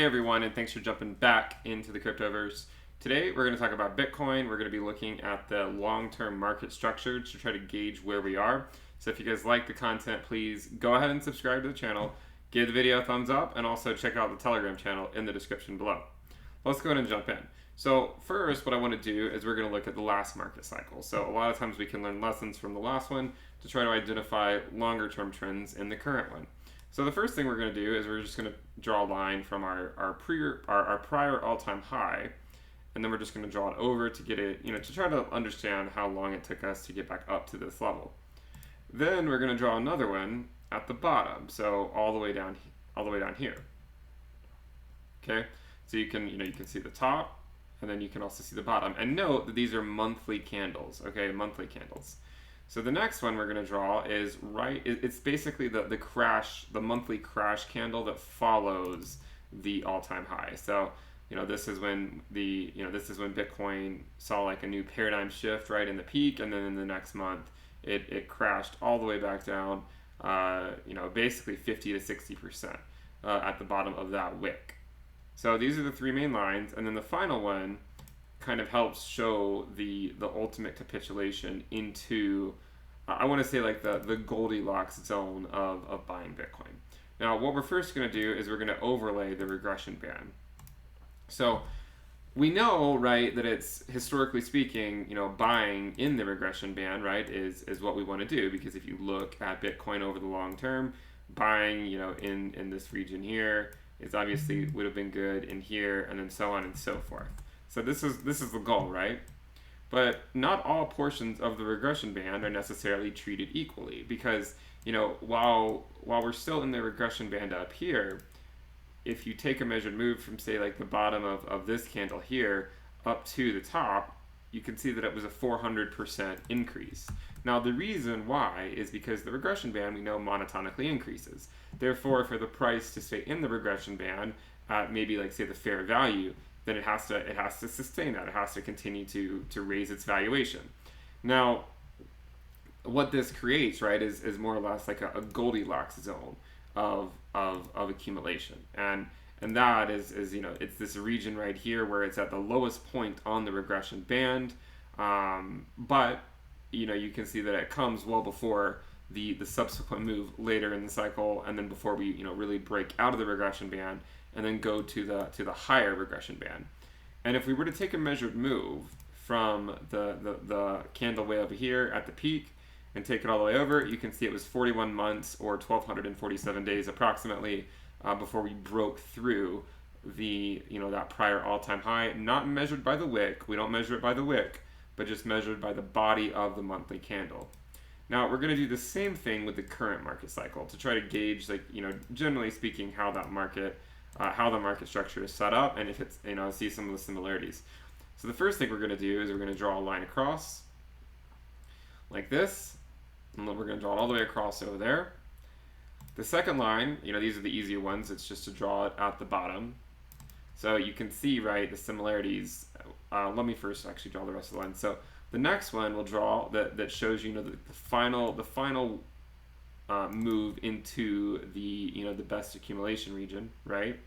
Hey everyone, and thanks for jumping back into the cryptoverse. Today we're going to talk about Bitcoin. We're going to be looking at the long-term market structure to try to gauge where we are. So if you guys like the content, please go ahead and subscribe to the channel, give the video a thumbs up, and also check out the Telegram channel in the description below. Let's go ahead and jump in. So first, what I want to do is we're going to look at the last market cycle. So a lot of times we can learn lessons from the last one to try to identify longer-term trends in the current one. So the first thing we're going to do is we're just going to draw a line from our prior all-time high, and then we're just going to draw it over to get it, to try to understand how long it took us to get back up to this level. Then we're going to draw another one at the bottom, so all the way down here. Okay, so you can see the top, and then you can also see the bottom. And note that these are monthly candles. Okay, monthly candles. So the next one we're going to draw is it's basically the monthly crash candle that follows the all-time high. So, this is when Bitcoin saw like a new paradigm shift right in the peak, and then in the next month it crashed all the way back down, basically 50 to 60% at the bottom of that wick. So these are the three main lines, and then the final one kind of helps show the ultimate capitulation into, I want to say, like the Goldilocks zone of buying Bitcoin. Now, what we're first going to do is we're going to overlay the regression band. So we know, right, that it's, historically speaking, buying in the regression band, right, is what we want to do, because if you look at Bitcoin over the long term, buying, in this region here is obviously would have been good in here, and then so on and so forth. So this is the goal, right? But not all portions of the regression band are necessarily treated equally, because while we're still in the regression band up here, if you take a measured move from, say, like the bottom of this candle here up to the top, you can see that it was a 400% increase. Now the reason why is because the regression band, we know, monotonically increases. Therefore, for the price to stay in the regression band at maybe, like, say, the fair value, then it has to sustain that. It has to continue to raise its valuation. Now, what this creates, right, is more or less like a Goldilocks zone of accumulation, and that is it's this region right here where it's at the lowest point on the regression band, but you can see that it comes well before the subsequent move later in the cycle, and then before we really break out of the regression band and then go to the higher regression band. And if we were to take a measured move from the candle way over here at the peak and take it all the way over, you can see it was 41 months or 1,247 days approximately before we broke through that prior all-time high, not measured by the wick. We don't measure it by the wick, but just measured by the body of the monthly candle. Now we're going to do the same thing with the current market cycle to try to gauge, generally speaking, how the market structure is set up, and if it's, see some of the similarities. So the first thing we're going to do is we're going to draw a line across like this, and then we're going to draw it all the way across over there. The second line, these are the easier ones. It's just to draw it at the bottom. So you can see, right, the similarities. Let me first actually draw the rest of the line. So the next one we'll draw that shows the final move into the best accumulation region, right?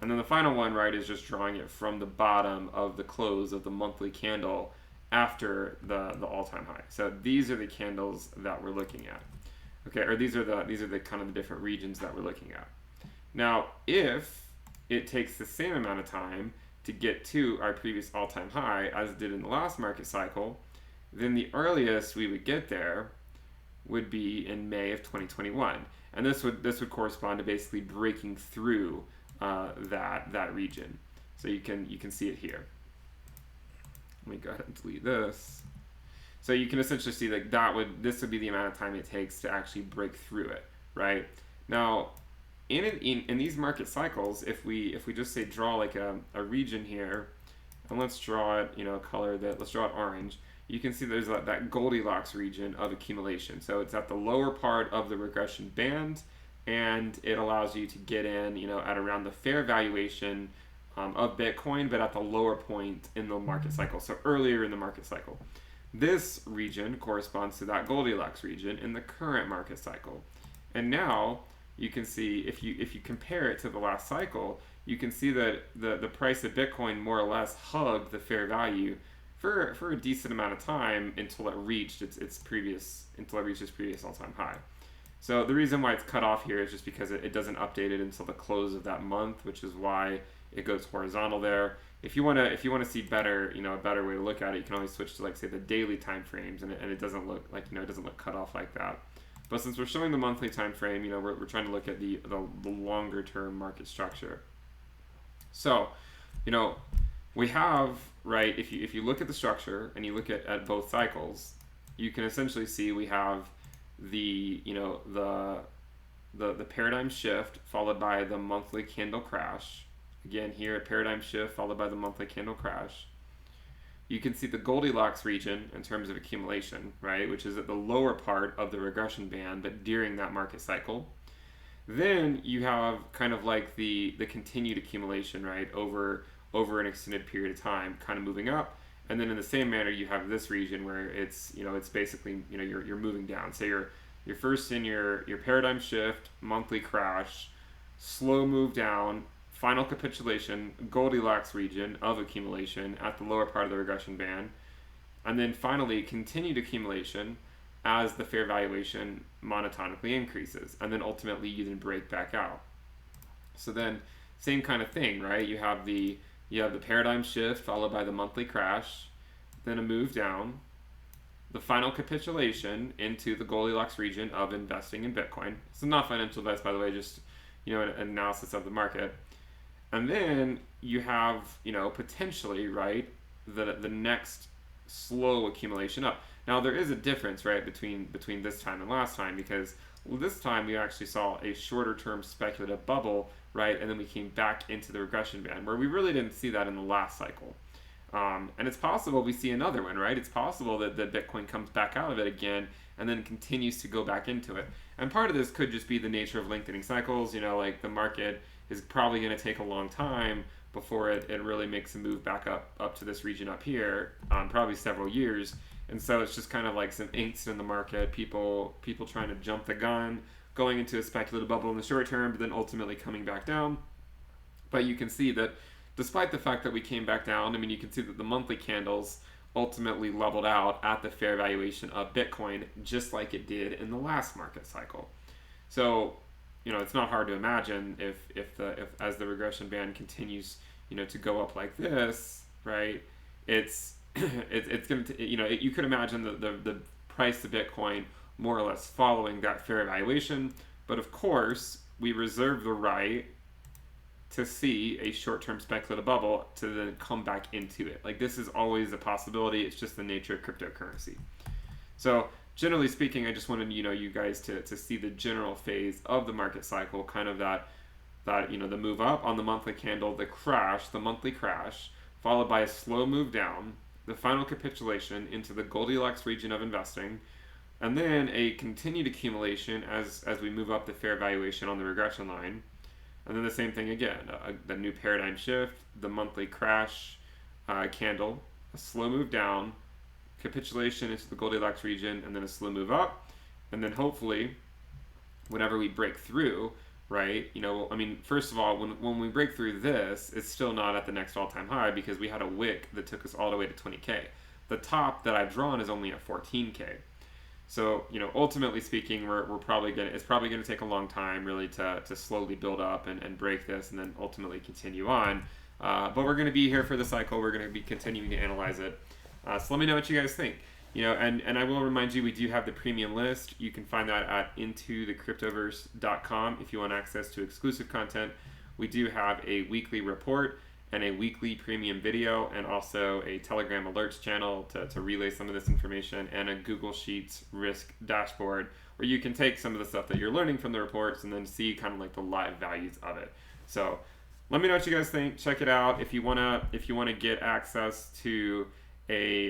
And then the final one, right, is just drawing it from the bottom of the close of the monthly candle after the all-time high. So these are the candles that we're looking at. Okay, or these are the kind of the different regions that we're looking at. Now, if it takes the same amount of time to get to our previous all-time high as it did in the last market cycle, then the earliest we would get there would be in May of 2021, and this would correspond to basically breaking through that region. So you can see it here. Let me go ahead and delete this. So you can essentially see that this would be the amount of time it takes to actually break through it, right? Now, in these market cycles, if we just say draw like a region here, and let's draw it, let's draw it orange. You can see there's that Goldilocks region of accumulation. So it's at the lower part of the regression band, and it allows you to get in, at around the fair valuation of Bitcoin, but at the lower point in the market cycle, so earlier in the market cycle. This region corresponds to that Goldilocks region in the current market cycle. And now you can see, if you compare it to the last cycle, you can see that the price of Bitcoin more or less hugged the fair value for a decent amount of time until it reached its previous all-time high. So the reason why it's cut off here is just because it doesn't update it until the close of that month, which is why it goes horizontal there. If you want to see better, a better way to look at it, you can always switch to, like, say, the daily time frames, and it doesn't look like, it doesn't look cut off like that. But since we're showing the monthly time frame, we're trying to look at the longer term market structure. So, we have, right, if you look at the structure and you look at both cycles, you can essentially see we have the paradigm shift followed by the monthly candle crash. Again, here a paradigm shift followed by the monthly candle crash. You can see the Goldilocks region in terms of accumulation, right, which is at the lower part of the regression band, but during that market cycle. Then you have kind of like the continued accumulation, right, over an extended period of time, kind of moving up. And then in the same manner, you have this region where it's basically, you're moving down. So you're first in your paradigm shift, monthly crash, slow move down, final capitulation, Goldilocks region of accumulation at the lower part of the regression band, and then finally continued accumulation as the fair valuation monotonically increases, and then ultimately you then break back out. So then same kind of thing, right? You have the paradigm shift followed by the monthly crash, then a move down, the final capitulation into the Goldilocks region of investing in Bitcoin. This is not financial advice, by the way, just an analysis of the market. And then you have, potentially, right, the next slow accumulation up. Now there is a difference, right, between this time and last time, because this time we actually saw a shorter term speculative bubble, right, and then we came back into the regression band, where we really didn't see that in the last cycle. And it's possible we see another one, right? It's possible that Bitcoin comes back out of it again and then continues to go back into it. And part of this could just be the nature of lengthening cycles. Like the market is probably going to take a long time before it really makes a move back up to this region up here, probably several years. And so it's just kind of like some angst in the market, people trying to jump the gun, going into a speculative bubble in the short term, but then ultimately coming back down. But you can see that despite the fact that we came back down, you can see that the monthly candles ultimately leveled out at the fair valuation of Bitcoin, just like it did in the last market cycle. So, it's not hard to imagine if as the regression band continues, to go up like this, right? It's going to, you could imagine the price of Bitcoin more or less following that fair valuation. But of course, we reserve the right to see a short-term speculative bubble to then come back into it. Like, this is always a possibility. It's just the nature of cryptocurrency. So generally speaking, I just wanted you guys to see the general phase of the market cycle, kind of that the move up on the monthly candle, the monthly crash, followed by a slow move down, the final capitulation into the Goldilocks region of investing, and then a continued accumulation as we move up the fair valuation on the regression line. And then the same thing again, the new paradigm shift, the monthly crash candle, a slow move down, capitulation into the Goldilocks region, and then a slow move up. And then hopefully, whenever we break through, right, first of all, when we break through this, it's still not at the next all-time high because we had a wick that took us all the way to 20K. The top that I've drawn is only at 14K. So, ultimately speaking, it's probably gonna take a long time really to slowly build up and break this and then ultimately continue on. But we're gonna be here for the cycle. We're gonna be continuing to analyze it. So let me know what you guys think. And I will remind you, we do have the premium list. You can find that at intothecryptoverse.com if you want access to exclusive content. We do have a weekly report and a weekly premium video, and also a Telegram alerts channel to relay some of this information, and a Google Sheets risk dashboard where you can take some of the stuff that you're learning from the reports and then see kind of like the live values of it. So let me know what you guys think. Check it out. If you wanna get access to a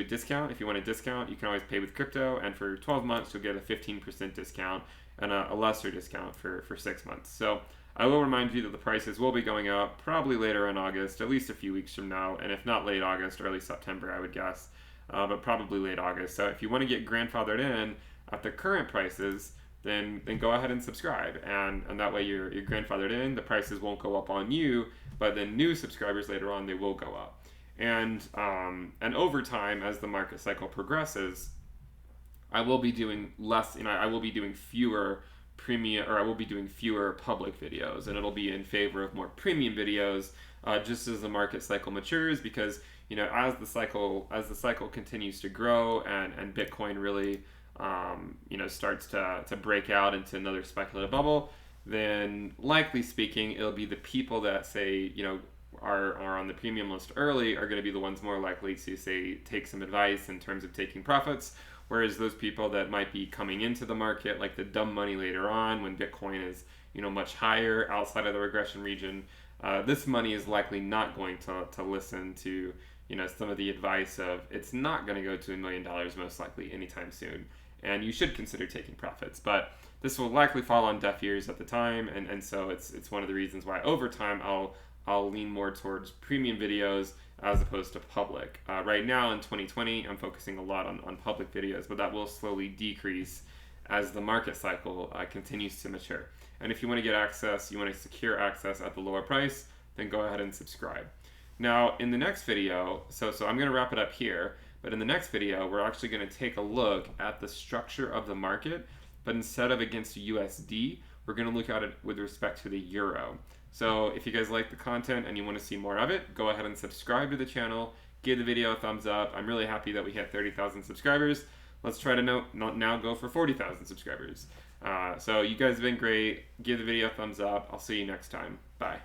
discount, if you want a discount, you can always pay with crypto, and for 12 months you'll get a 15% discount and a lesser discount for 6 months. So I will remind you that the prices will be going up probably later in August, at least a few weeks from now, and if not late August, early September, I would guess, but probably late August. So if you want to get grandfathered in at the current prices, then go ahead and subscribe, and that way you're grandfathered in. The prices won't go up on you, but then new subscribers later on, they will go up. And over time, as the market cycle progresses, I will be doing less. I will be doing fewer premium, or I will be doing fewer public videos, and it'll be in favor of more premium videos, just as the market cycle matures. Because as the cycle continues to grow, and Bitcoin really starts to break out into another speculative bubble, then likely speaking, it'll be the people that say, are on the premium list early are going to be the ones more likely to say take some advice in terms of taking profits. Whereas those people that might be coming into the market, like the dumb money later on when Bitcoin is much higher outside of the regression region, this money is likely not going to listen to some of the advice of it's not going to go to $1 million most likely anytime soon, and you should consider taking profits. But this will likely fall on deaf ears at the time, and so it's one of the reasons why over time I'll lean more towards premium videos as opposed to public. Right now in 2020, I'm focusing a lot on public videos, but that will slowly decrease as the market cycle continues to mature. And if you want to get access, you want to secure access at the lower price, then go ahead and subscribe. Now, in the next video, so I'm going to wrap it up here, but in the next video, we're actually going to take a look at the structure of the market, but instead of against USD, we're going to look at it with respect to the euro. So if you guys like the content and you want to see more of it, go ahead and subscribe to the channel, give the video a thumbs up. I'm really happy that we hit 30,000 subscribers. Let's try to now go for 40,000 subscribers. So you guys have been great. Give the video a thumbs up. I'll see you next time. Bye.